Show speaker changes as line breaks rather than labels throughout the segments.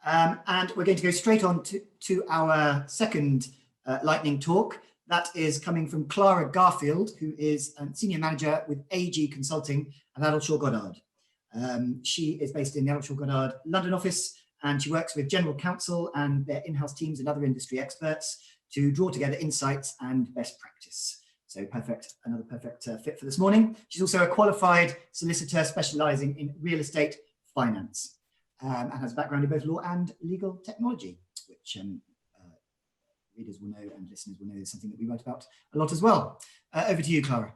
And we're going to go straight on to our second lightning talk. That is coming from Clara Garfield, who is a senior manager with AG Consulting at Addleshaw Goddard. She is based in the Addleshaw Goddard London office, and she works with general counsel and their in-house teams and other industry experts to draw together insights and best practice. So perfect, another perfect fit for this morning. She's also a qualified solicitor specialising in real estate finance and has a background in both law and legal technology, which readers will know and listeners will know is something that we write about a lot as well. Over to you, Clara.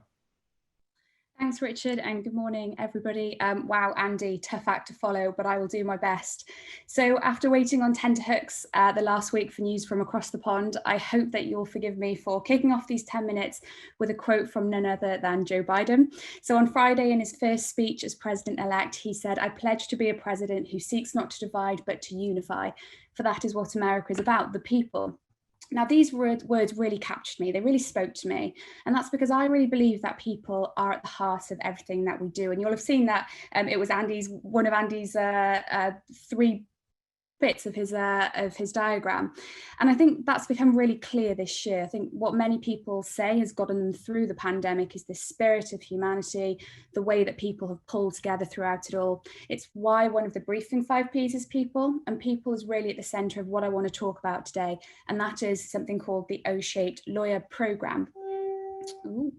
Thanks, Richard, and good morning, everybody. Wow, Andy, tough act to follow, but I will do my best. So after waiting on tenterhooks the last week for news from across the pond, I hope that you'll forgive me for kicking off these 10 minutes with a quote from none other than Joe Biden. So on Friday, in his first speech as president-elect, he said, "I pledge to be a president who seeks not to divide, but to unify. For that is what America is about, the people." Now, these words really captured me. They really spoke to me. And that's because I really believe that people are at the heart of everything that we do. And you'll have seen that it was one of Andy's three bits of his diagram. And I think that's become really clear this year. I think what many people say has gotten them through the pandemic is the spirit of humanity, the way that people have pulled together throughout it all. It's why one of the briefing 5 Ps is people, and people is really at the center of what I want to talk about today. And that is something called the O-shaped lawyer program. Ooh.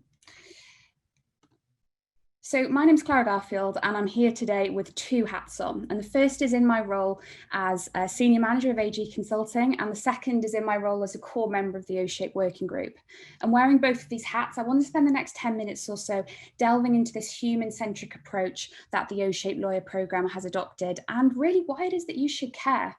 So my name's Clara Garfield, and I'm here today with 2 hats on. And the first is in my role as a senior manager of AG Consulting, and the second is in my role as a core member of the O-shaped working group. And wearing both of these hats, I want to spend the next 10 minutes or so delving into this human-centric approach that the O-shaped lawyer program has adopted, and really why it is that you should care.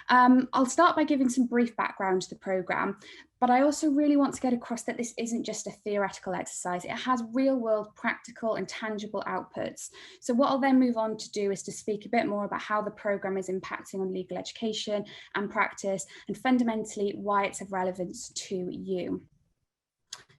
I'll start by giving some brief background to the program. But I also really want to get across that this isn't just a theoretical exercise. It has real world, practical and tangible outputs. So what I'll then move on to do is to speak a bit more about how the programme is impacting on legal education and practice, and fundamentally why it's of relevance to you.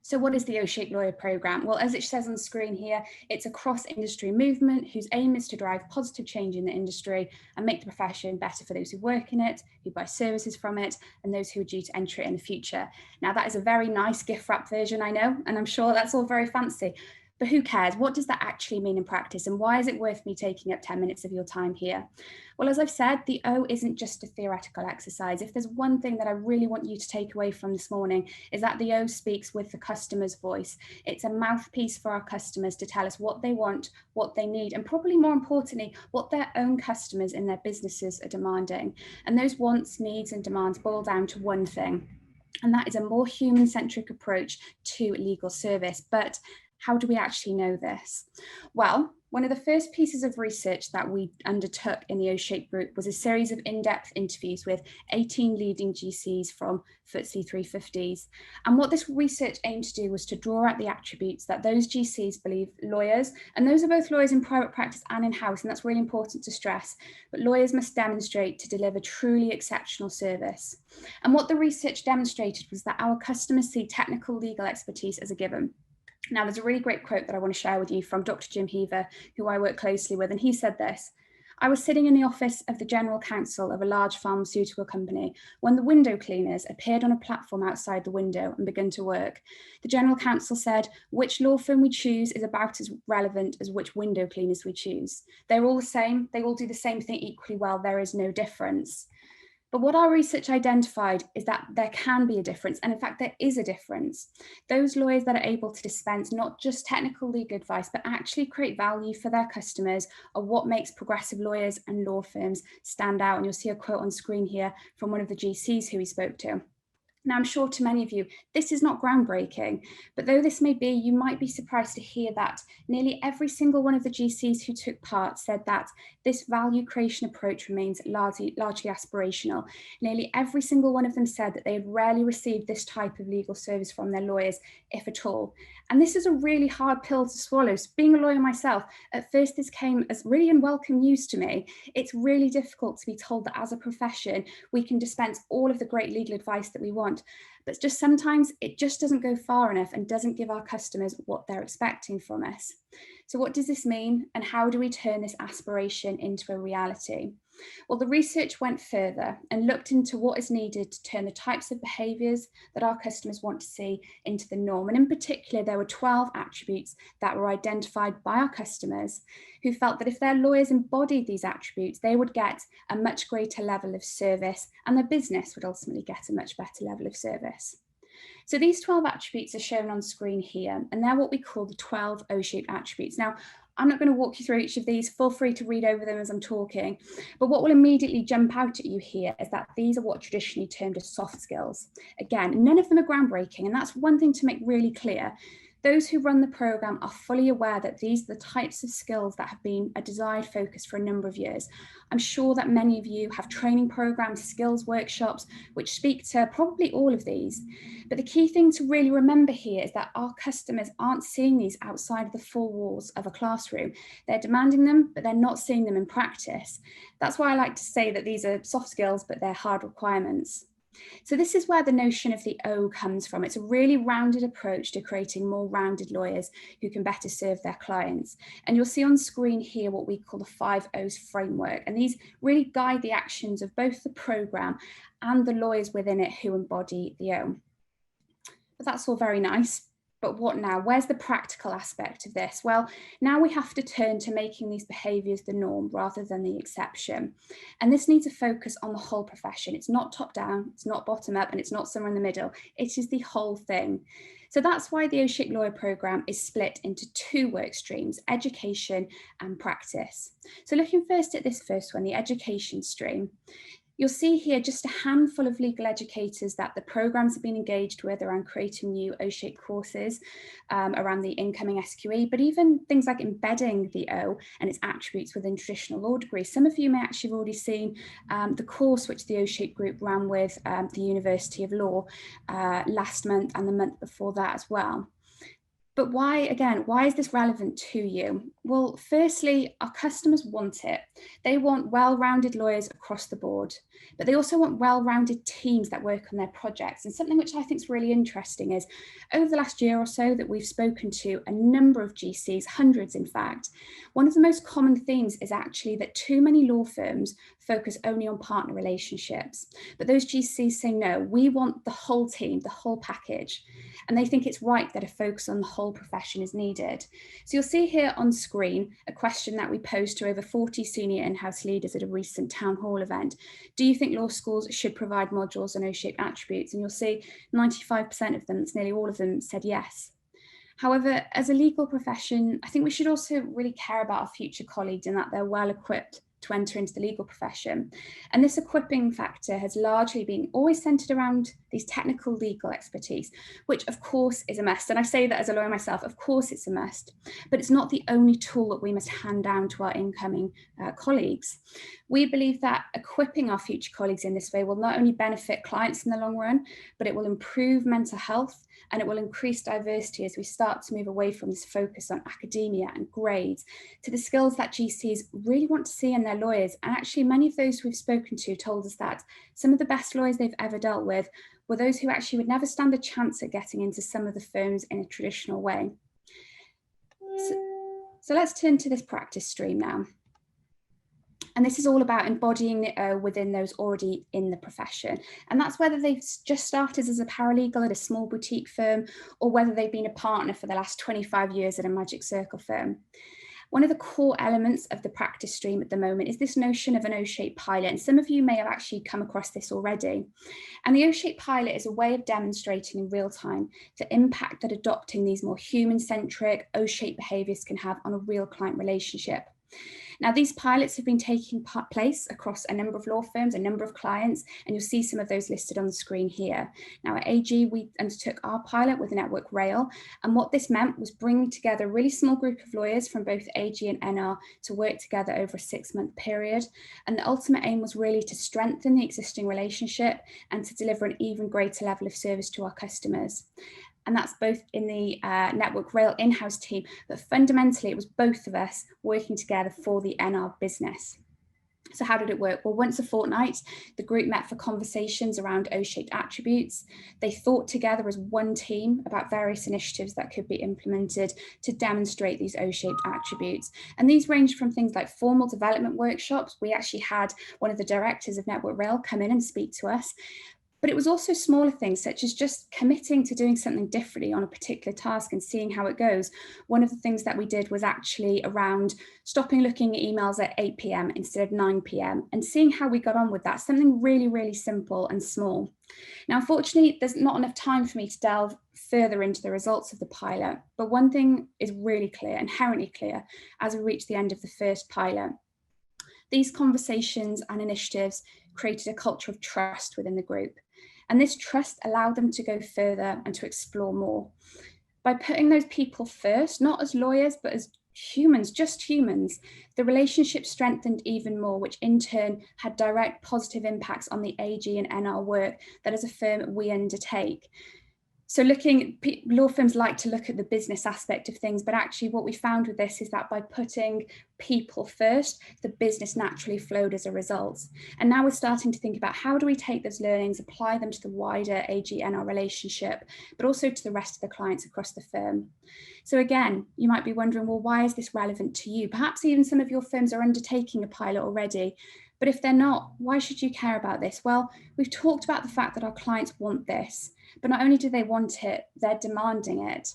So what is the O-shaped lawyer program? Well, as it says on the screen here, it's a cross-industry movement whose aim is to drive positive change in the industry and make the profession better for those who work in it, who buy services from it, and those who are due to enter it in the future. Now, that is a very nice gift-wrap version, I know, and I'm sure that's all very fancy. But who cares? What does that actually mean in practice? And why is it worth me taking up 10 minutes of your time here? Well, as I've said, the O isn't just a theoretical exercise. If there's one thing that I really want you to take away from this morning, is that the O speaks with the customer's voice. It's a mouthpiece for our customers to tell us what they want, what they need, and probably more importantly, what their own customers in their businesses are demanding. And those wants, needs, and demands boil down to one thing, and that is a more human-centric approach to legal service. But how do we actually know this? Well, one of the first pieces of research that we undertook in the O-shaped group was a series of in-depth interviews with 18 leading GCs from FTSE 350s. And what this research aimed to do was to draw out the attributes that those GCs believe lawyers, and those are both lawyers in private practice and in-house, and that's really important to stress, but lawyers must demonstrate to deliver truly exceptional service. And what the research demonstrated was that our customers see technical legal expertise as a given. Now, there's a really great quote that I want to share with you from Dr. Jim Heaver, who I work closely with, and he said this: "I was sitting in the office of the general counsel of a large pharmaceutical company when the window cleaners appeared on a platform outside the window and began to work. The general counsel said, 'Which law firm we choose is about as relevant as which window cleaners we choose. They're all the same, they all do the same thing equally well, there is no difference.'" But what our research identified is that there can be a difference, and in fact there is a difference. Those lawyers that are able to dispense not just technical legal advice, but actually create value for their customers are what makes progressive lawyers and law firms stand out. And you'll see a quote on screen here from one of the GCs who we spoke to. Now, I'm sure to many of you, this is not groundbreaking, but though this may be, you might be surprised to hear that nearly every single one of the GCs who took part said that this value creation approach remains largely aspirational. Nearly every single one of them said that they had rarely received this type of legal service from their lawyers, if at all. And this is a really hard pill to swallow. So being a lawyer myself, at first this came as really unwelcome news to me. It's really difficult to be told that as a profession, we can dispense all of the great legal advice that we want, but just sometimes it just doesn't go far enough and doesn't give our customers what they're expecting from us. So what does this mean, and how do we turn this aspiration into a reality? Well, the research went further and looked into what is needed to turn the types of behaviours that our customers want to see into the norm. And in particular, there were 12 attributes that were identified by our customers who felt that if their lawyers embodied these attributes, they would get a much greater level of service and their business would ultimately get a much better level of service. So these 12 attributes are shown on screen here, and they're what we call the 12 O-shaped attributes. Now, I'm not going to walk you through each of these, feel free to read over them as I'm talking, but what will immediately jump out at you here is that these are what traditionally termed as soft skills. Again, none of them are groundbreaking, and that's one thing to make really clear. Those who run the programme are fully aware that these are the types of skills that have been a desired focus for a number of years. I'm sure that many of you have training programmes, skills workshops, which speak to probably all of these. But the key thing to really remember here is that our customers aren't seeing these outside of the four walls of a classroom. They're demanding them, but they're not seeing them in practice. That's why I like to say that these are soft skills, but they're hard requirements. So this is where the notion of the O comes from. It's a really rounded approach to creating more rounded lawyers who can better serve their clients. And you'll see on screen here what we call the 5 O's framework. And these really guide the actions of both the programme and the lawyers within it who embody the O. But that's all very nice. But what now? Where's the practical aspect of this? Well, now we have to turn to making these behaviours the norm rather than the exception. And this needs a focus on the whole profession. It's not top down, it's not bottom up, and it's not somewhere in the middle. It is the whole thing. So that's why the O-shaped lawyer programme is split into 2 work streams, education and practice. So looking first at this first one, the education stream. You'll see here just a handful of legal educators that the programmes have been engaged with around creating new O-shaped courses around the incoming SQE, but even things like embedding the O and its attributes within traditional law degrees. Some of you may actually have already seen the course which the O-shaped group ran with the University of Law last month and the month before that as well. But why, again, why is this relevant to you? Well, firstly, our customers want it. They want well-rounded lawyers across the board, but they also want well-rounded teams that work on their projects. And something which I think is really interesting is over the last year or so that we've spoken to a number of GCs, hundreds in fact, one of the most common themes is actually that too many law firms focus only on partner relationships. But those GCs say, no, we want the whole team, the whole package. And they think it's right that a focus on the whole profession is needed. So you'll see here on screen a question that we posed to over 40 senior in-house leaders at a recent town hall event. Do you think law schools should provide modules on O-shaped attributes? And you'll see 95% of them, it's nearly all of them, said yes. However, as a legal profession, I think we should also really care about our future colleagues and that they're well equipped to enter into the legal profession. And this equipping factor has largely been always centred around these technical legal expertise, which of course is a must. And I say that as a lawyer myself, of course it's a must, but it's not the only tool that we must hand down to our incoming colleagues. We believe that equipping our future colleagues in this way will not only benefit clients in the long run, but it will improve mental health and it will increase diversity as we start to move away from this focus on academia and grades to the skills that GCs really want to see in their lawyers. And actually many of those we've spoken to told us that some of the best lawyers they've ever dealt with were those who actually would never stand a chance at getting into some of the firms in a traditional way. So let's turn to this practice stream now. And this is all about embodying the O within those already in the profession. And that's whether they've just started as a paralegal at a small boutique firm or whether they've been a partner for the last 25 years at a Magic Circle firm. One of the core elements of the practice stream at the moment is this notion of an O-shaped pilot. And some of you may have actually come across this already. And the O-shaped pilot is a way of demonstrating in real time the impact that adopting these more human-centric O-shaped behaviours can have on a real client relationship. Now, these pilots have been taking place across a number of law firms, a number of clients, and you'll see some of those listed on the screen here. Now, at AG, we undertook our pilot with Network Rail, and what this meant was bringing together a really small group of lawyers from both AG and NR to work together over a 6-month period. And the ultimate aim was really to strengthen the existing relationship and to deliver an even greater level of service to our customers. And that's both in the Network Rail in-house team, but fundamentally it was both of us working together for the NR business. So how did it work? Well, once a fortnight, the group met for conversations around O-shaped attributes. They thought together as one team about various initiatives that could be implemented to demonstrate these O-shaped attributes. And these ranged from things like formal development workshops. We actually had one of the directors of Network Rail come in and speak to us. But it was also smaller things, such as just committing to doing something differently on a particular task and seeing how it goes. One of the things that we did was actually around stopping looking at emails at 8 p.m. instead of 9 p.m. and seeing how we got on with that, something really, really simple and small. Now, unfortunately, there's not enough time for me to delve further into the results of the pilot, but one thing is really clear, inherently clear, as we reach the end of the first pilot. These conversations and initiatives created a culture of trust within the group. And this trust allowed them to go further and to explore more. By putting those people first, not as lawyers, but as humans, just humans, the relationship strengthened even more, which in turn had direct positive impacts on the AG and NR work that as a firm we undertake. So law firms like to look at the business aspect of things, but actually what we found with this is that by putting people first, the business naturally flowed as a result. And now we're starting to think about how do we take those learnings, apply them to the wider AG-NR relationship, but also to the rest of the clients across the firm. So again, you might be wondering, well, why is this relevant to you? Perhaps even some of your firms are undertaking a pilot already. But if they're not, why should you care about this? Well, we've talked about the fact that our clients want this, but not only do they want it, they're demanding it.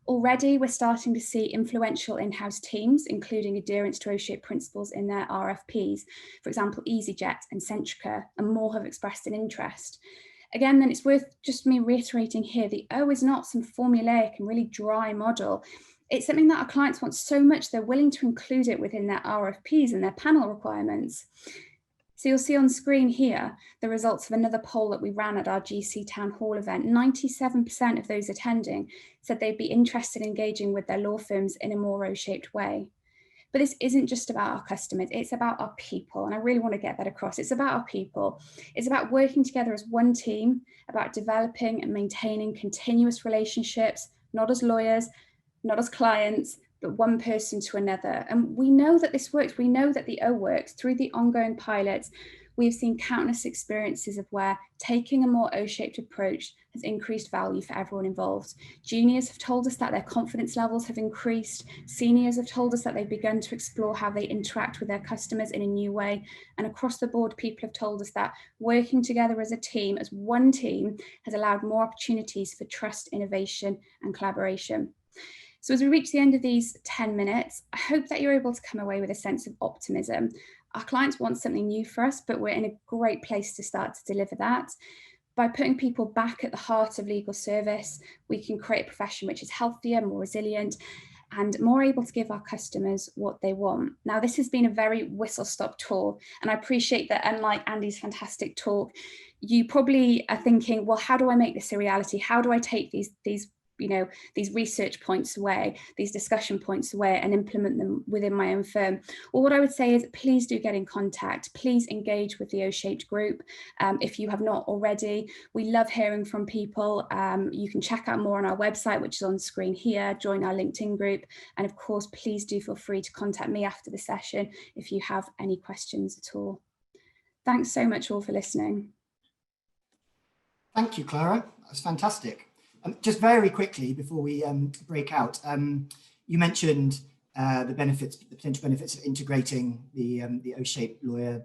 Already, we're starting to see influential in-house teams, including adherence to OSHA principles in their RFPs. For example, EasyJet and Centrica, and more have expressed an interest. Again, then it's worth just me reiterating here, the O is not some formulaic and really dry model. It's something that our clients want so much, they're willing to include it within their RFPs and their panel requirements. So you'll see on screen here the results of another poll that we ran at our GC Town Hall event. 97% of those attending said they'd be interested in engaging with their law firms in a more O-shaped way. But this isn't just about our customers, it's about our people. And I really want to get that across. It's about our people. It's about working together as one team, about developing and maintaining continuous relationships, not as lawyers, not as clients, but one person to another. And we know that this works. We know that the O works. Through the ongoing pilots, we've seen countless experiences of where taking a more O-shaped approach has increased value for everyone involved. Juniors have told us that their confidence levels have increased. Seniors have told us that they've begun to explore how they interact with their customers in a new way. And across the board, people have told us that working together as a team, as one team, has allowed more opportunities for trust, innovation, and collaboration. So as we reach the end of these 10 minutes, I hope that you're able to come away with a sense of optimism. Our clients want something new for us, but we're in a great place to start to deliver that. By putting people back at the heart of legal service, we can create a profession which is healthier, more resilient, and more able to give our customers what they want. Now, this has been a very whistle-stop tour, and I appreciate that unlike Andy's fantastic talk, you probably are thinking, well, how do I make this a reality? How do I take these research points away, these discussion points away and implement them within my own firm? Well, what I would say is please do get in contact. Please engage with the O-shaped group if you have not already. We love hearing from people. You can check out more on our website, which is on screen here, join our LinkedIn group. And of course, please do feel free to contact me after the session if you have any questions at all. Thanks so much all for listening.
Thank you, Clara. That's fantastic. Just very quickly before we break out, you mentioned the potential benefits of integrating the O-shaped lawyer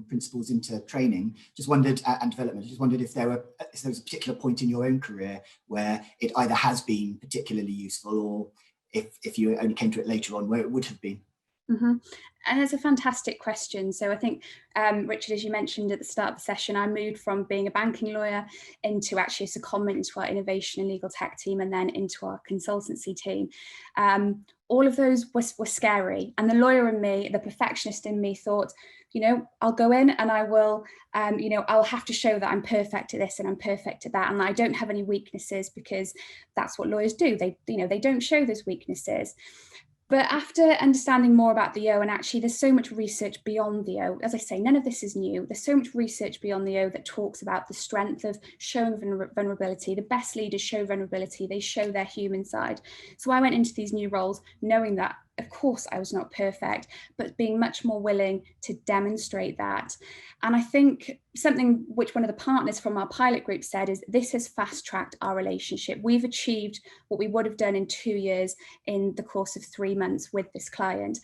principles into training. Just wondered, and development. Just wondered if there was a particular point in your own career where it either has been particularly useful, or if you only came to it later on, where it would have been.
Mm-hmm. And it's a fantastic question. So I think, Richard, as you mentioned at the start of the session, I moved from being a banking lawyer into actually a secondment into our innovation and legal tech team, and then into our consultancy team. All of those were scary. And the lawyer in me, the perfectionist in me thought, I'll go in and I will, I'll have to show that I'm perfect at this and I'm perfect at that. And I don't have any weaknesses, because that's what lawyers do. They don't show those weaknesses. But after understanding more about the O, and actually there's so much research beyond the O, as I say, none of this is new. There's so much research beyond the O that talks about the strength of showing vulnerability. The best leaders show vulnerability. They show their human side. So I went into these new roles knowing that Of course, I was not perfect, but being much more willing to demonstrate that. And I think something which one of the partners from our pilot group said is this has fast-tracked our relationship. We've achieved what we would have done in 2 years in the course of 3 months with this client.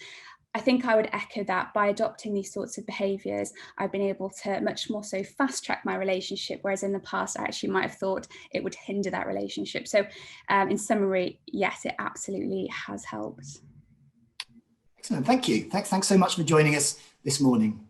I think I would echo that. By adopting these sorts of behaviours, I've been able to much more so fast track my relationship, whereas in the past I actually might have thought it would hinder that relationship. So in summary, yes, it absolutely has helped.
Excellent, thank you. Thanks so much for joining us this morning.